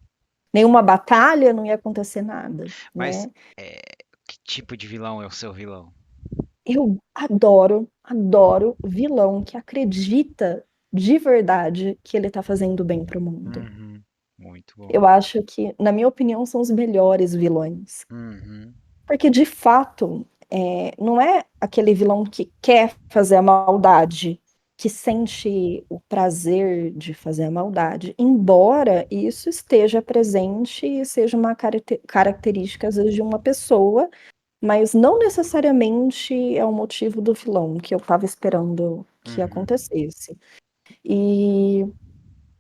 nenhuma batalha, não ia acontecer nada, Mas né? é, que tipo de vilão é o seu vilão? Eu adoro, adoro vilão que acredita de verdade que ele tá fazendo bem pro mundo. Uhum, muito bom. Eu acho que, na minha opinião, são os melhores vilões. Uhum, Porque, de fato, não é aquele vilão que quer fazer a maldade, que sente o prazer de fazer a maldade, embora isso esteja presente e seja uma característica, às vezes, de uma pessoa, mas não necessariamente é o motivo do vilão que eu estava esperando que uhum, acontecesse. E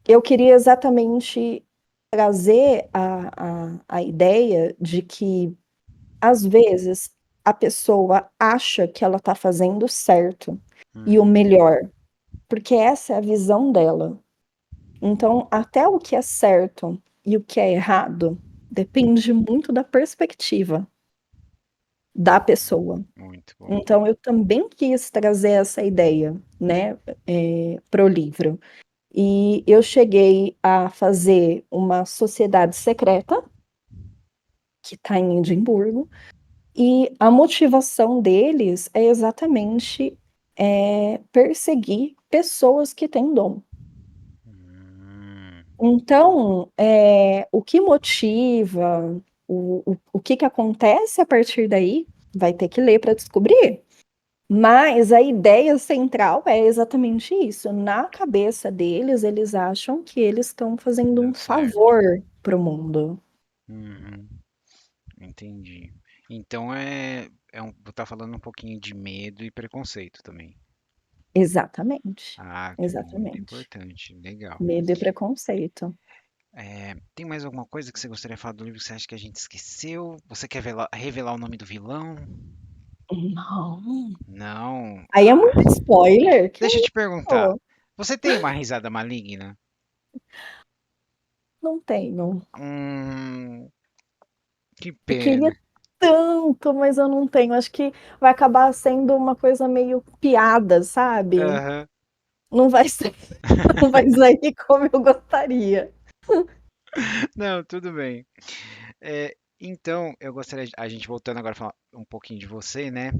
eu queria exatamente trazer a ideia de que, às vezes, a pessoa acha que ela está fazendo certo e o uhum, melhor, porque essa é a visão dela. Então, até o que é certo e o que é errado depende muito da perspectiva da pessoa. muito bom. Então, eu também quis trazer essa ideia, né, para o livro. E eu cheguei a fazer uma sociedade secreta, que está em Edimburgo, e a motivação deles é exatamente perseguir pessoas que têm dom. Hum, Então, o que motiva, o que acontece a partir daí, vai ter que ler para descobrir. Mas a ideia central é exatamente isso. Na cabeça deles, eles acham que eles estão fazendo deu um certo. favor para o mundo. Uhum, entendi. Então tá falando um pouquinho de medo e preconceito também. Exatamente. Ah, que muito Exatamente. importante. Legal. Medo e preconceito. Tem mais alguma coisa que você gostaria de falar do livro que você acha que a gente esqueceu? Você quer revelar o nome do vilão? Não. Não. Aí é muito spoiler. Que Deixa eu é te perguntar. isso? Você tem uma risada maligna? Não tenho. Hum, que Eu queria pena. tanto, mas eu não tenho. Acho que vai acabar sendo uma coisa meio piada, sabe? Aham. Não vai ser, não vai sair como eu gostaria. Não, tudo bem. Então, eu gostaria, a gente voltando agora a falar um pouquinho de você, né?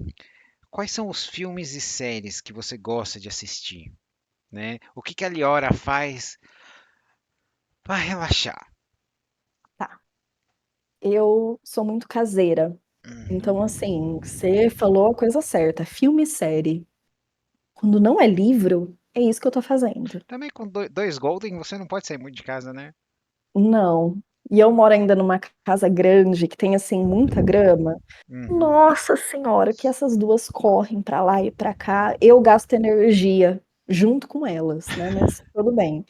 Quais são os filmes e séries que você gosta de assistir, né? O que que a Liora faz para relaxar? Tá. Eu sou muito caseira. Então, Uhum. assim, você falou a coisa certa. Filme e série. Quando não é livro, é isso que eu tô fazendo. Também com dois Golden, você não pode sair muito de casa, né? Não. E eu moro ainda numa casa grande que tem, assim, muita grama. Uhum. Nossa senhora, que essas duas correm pra lá e pra cá. Eu gasto energia junto com elas, né? Mas tudo bem.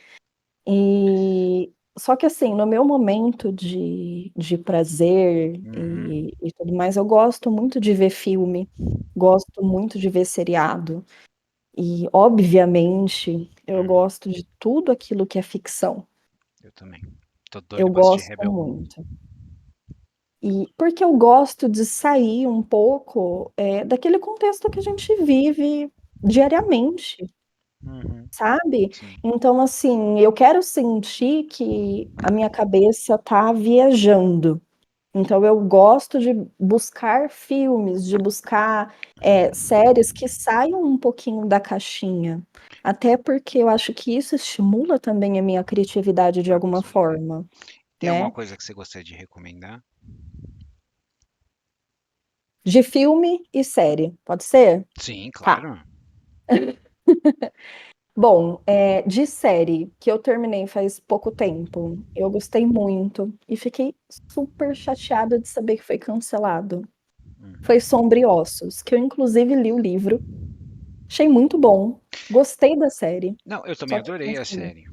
E só que assim, no meu momento de prazer Uhum. e tudo mais, eu gosto muito de ver filme, gosto muito de ver seriado. E, obviamente, eu Uhum. gosto de tudo aquilo que é ficção. Eu também. Tô Eu doido pra assistir gosto Rebel Moon. muito. E porque eu gosto de sair um pouco, daquele contexto que a gente vive diariamente. Uhum. Sabe? Sim. Então, assim, eu quero sentir que a minha cabeça tá viajando. Então, eu gosto de buscar filmes, de buscar séries que saiam um pouquinho da caixinha. Até porque eu acho que isso estimula também a minha criatividade de Ah, com alguma certeza. forma, Tem alguma né? coisa que você gostaria de recomendar? De filme e série, pode ser? Sim, Tá. claro. Bom, de série que eu terminei faz pouco tempo, eu gostei muito e fiquei super chateada de saber que foi cancelado. Foi Uhum. Sombra e Ossos, que eu inclusive li o livro, achei muito bom, gostei da série, Não, eu também só que adorei a cancelou. série.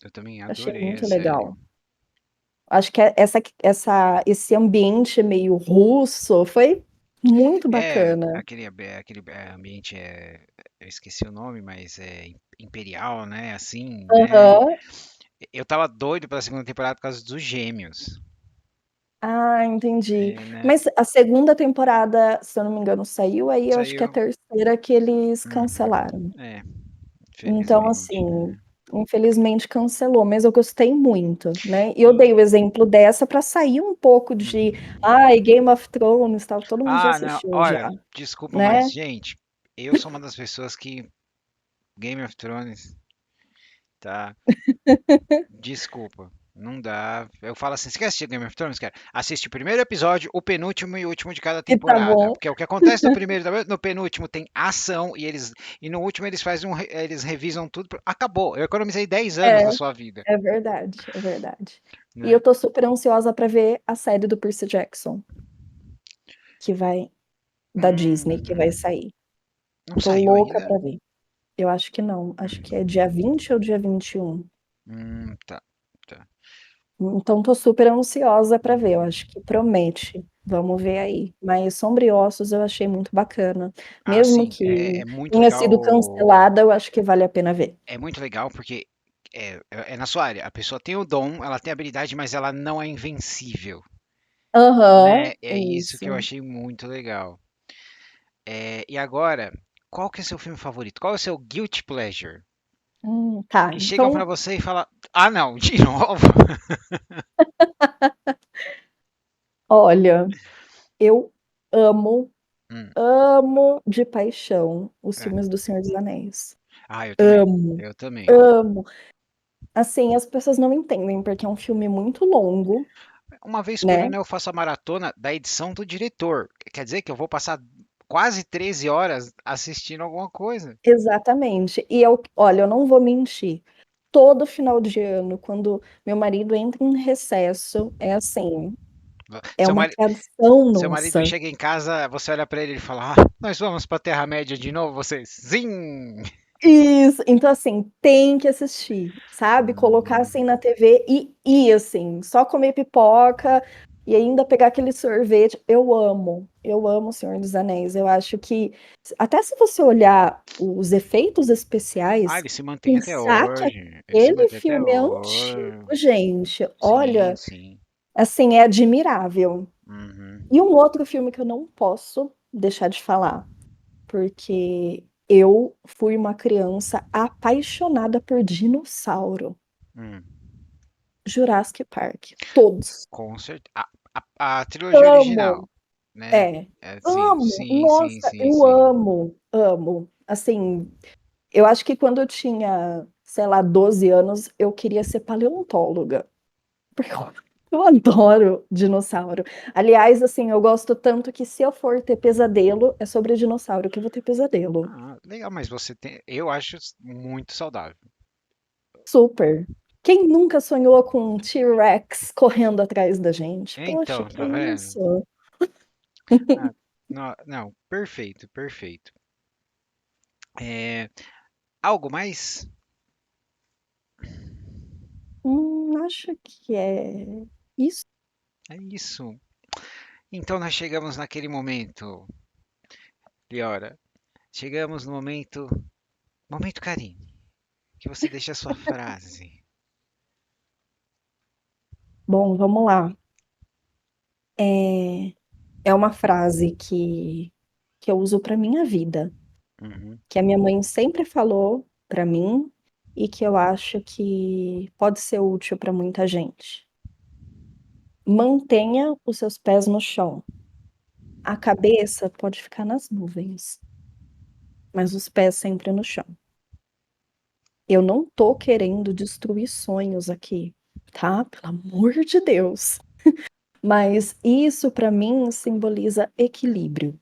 Eu também Achei adorei a muito série. legal. Acho que esse ambiente meio russo foi muito É, bacana. aquele ambiente eu esqueci o nome, mas é imperial, né? Assim, né? Aham. Eu tava doido pela segunda temporada por causa dos gêmeos. Ah, entendi. É, né? Mas a segunda temporada, se eu não me engano, saiu, aí eu acho que é a Saiu. terceira que eles Uhum. cancelaram. É, Então, infelizmente, assim, né? infelizmente cancelou, mas eu gostei muito, né? E eu E, dei o exemplo dessa para sair um pouco de, uhum. ai, Game of Thrones, tal, todo mundo já Ah, não, assistiu já, olha, desculpa, mas, né? gente, eu sou uma das pessoas que Game of Thrones, tá? Desculpa, não dá. Eu falo assim, você quer assistir Game of Thrones, cara? Assiste o primeiro episódio, o penúltimo e o último de cada E tá temporada. bom. Porque o que acontece no primeiro, no penúltimo tem ação e no último eles fazem eles revisam tudo. Acabou. Eu economizei 10 anos É, da sua vida, é verdade, é verdade. E eu né? tô super ansiosa para ver a série do Percy Jackson, que vai, da Disney, que vai Hum, sair. não Tô saiu louca ainda? pra ver. Eu acho que não. Acho que é dia 20 ou dia 21. Tá, tá. Então tô super ansiosa pra ver. Eu acho Uhum. que promete. Vamos ver aí. Mas Sombra e Ossos eu achei muito bacana. Ah, Mesmo sim, que é muito tenha legal. sido cancelada, eu acho que vale a pena ver. É muito legal porque é na sua área. A pessoa tem o dom, ela tem a habilidade, mas ela não é invencível, Aham, né? É isso que eu isso. achei muito legal. E agora, qual que é seu filme favorito? Qual é o seu guilty pleasure? Tá. Que chegam pra Então, você e falam, ah, não, de novo? olha, eu amo, Hum, amo de paixão os é. filmes do Senhor dos Anéis. Ah, eu também. Amo, Eu também. amo. Assim, as pessoas não entendem porque é um filme muito longo, Uma vez por né? ano eu faço a maratona da edição do diretor. Quer dizer que eu vou passar quase 13 horas assistindo alguma coisa. Exatamente. E eu, olha, eu não vou mentir. Todo final de ano, quando meu marido entra em recesso, é assim, é Seu uma marido, tradição seu marido nossa. chega em casa, você olha pra ele e fala: nós vamos pra Terra-média de novo, vocês? Sim! Isso, então assim, tem que assistir, sabe? Colocar Hum, assim na TV e ir assim, só comer pipoca e ainda pegar aquele sorvete. Eu amo O Senhor dos Anéis. Eu acho que, até se você olhar os efeitos especiais, ele se mantém até pensar que hoje. Ele se aquele mantém até filme é hoje. antigo, gente, Sim, olha, sim. assim, é admirável. Uhum. E um outro filme que eu não posso deixar de falar porque eu fui uma criança apaixonada por dinossauro. Hum. Jurassic Park, todos. Com certeza. A trilogia original, Amo. né? É, É, sim, amo. sim, sim, Nossa, sim, eu sim. amo, amo. Assim, eu acho que quando eu tinha, sei lá, 12 anos, eu queria ser paleontóloga. Porque eu adoro dinossauro. Aliás, assim, eu gosto tanto que se eu for ter pesadelo, é sobre dinossauro que eu vou ter pesadelo. Ah, legal, mas você tem. Eu acho muito saudável. Super. Quem nunca sonhou com um T-Rex correndo atrás da gente? Poxa, Então, que tá vendo? isso? Ah, não, não, perfeito, perfeito. É, algo mais? Acho que é isso. É isso. Então nós chegamos naquele momento, Liora. Chegamos no momento, momento Karine, que você deixa a sua frase. Bom, vamos lá. É, é uma frase que eu uso para minha vida, Uhum, que a minha mãe sempre falou para mim e que eu acho que pode ser útil para muita gente. Mantenha os seus pés no chão. A cabeça pode ficar nas nuvens, mas os pés sempre no chão. Eu não tô querendo destruir sonhos aqui, tá? Pelo amor de Deus. Mas isso para mim simboliza equilíbrio.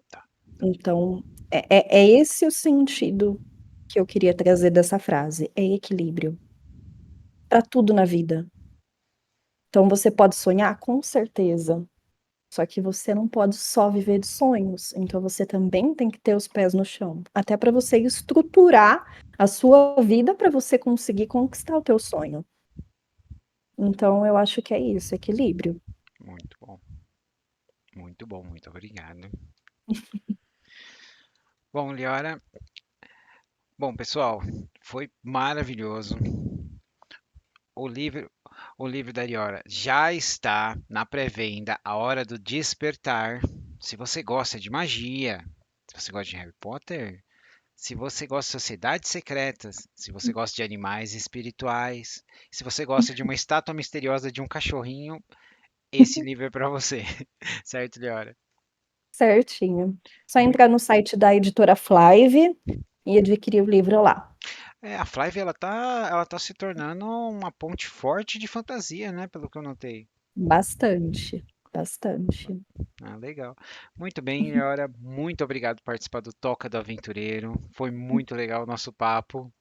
tá. Então, é esse o sentido que eu queria trazer dessa frase, é equilíbrio para tudo na vida. Então, você pode sonhar, com certeza, só que você não pode só viver de sonhos. Então, você também tem que ter os pés no chão, até para você estruturar a sua vida para você conseguir conquistar o teu sonho. Então, eu acho que é isso, equilíbrio. Muito bom, muito obrigado. Bom, Liora, bom, pessoal, foi maravilhoso. O livro, o livro da Liora já está na pré-venda, A Hora do Despertar. Se você gosta de magia, se você gosta de Harry Potter, se você gosta de sociedades secretas, se você gosta de animais espirituais, se você gosta de uma estátua misteriosa de um cachorrinho, esse livro é para você, certo, Liora? Certinho. Só Muito, entrar no site da editora Flive e adquirir o livro lá. a Flávia ela tá se tornando uma ponte forte de fantasia, né, pelo que eu notei. Bastante, bastante. Ah, legal. Muito bem, Liora, muito obrigado por participar do Toca do Aventureiro. Foi muito legal o nosso papo.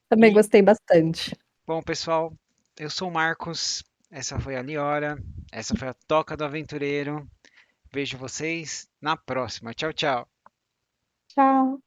Também E, gostei bastante. bom, pessoal, eu sou o Marcos, essa foi a Liora, essa foi a Toca do Aventureiro. Vejo vocês na próxima. Tchau, tchau. Tchau.